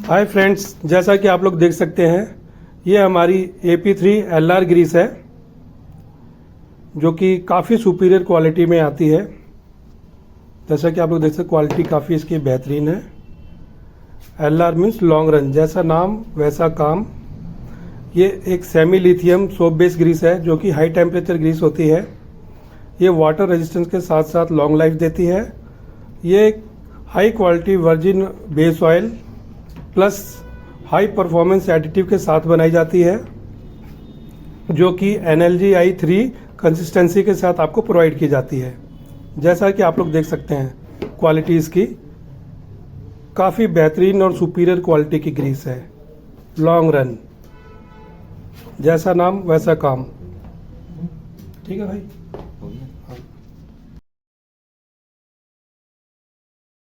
Hi friends, जैसा कि आप लोग देख सकते हैं ये हमारी AP3 LR ग्रीस है जो कि काफ़ी सुपीरियर क्वालिटी में आती है। जैसा कि आप लोग देख सकते हैं क्वालिटी काफ़ी इसकी बेहतरीन है। LR मीन्स लॉन्ग रन, जैसा नाम वैसा काम। ये एक semi lithium soap base grease है जो कि हाई टेम्परेचर ग्रीस होती है। ये वाटर रेजिस्टेंस के साथ साथ लॉन्ग लाइफ देती है। ये एक high quality virgin base oil plus high performance additive के साथ बनाई जाती है जो कि NLGI3 कंसिस्टेंसी के साथ आपको प्रोवाइड की जाती है। जैसा कि आप लोग देख सकते हैं क्वालिटी इसकी काफ़ी बेहतरीन और सुपीरियर क्वालिटी की ग्रीस है। लॉन्ग रन, जैसा नाम वैसा काम। ठीक है भाई। हो गया। हाँ।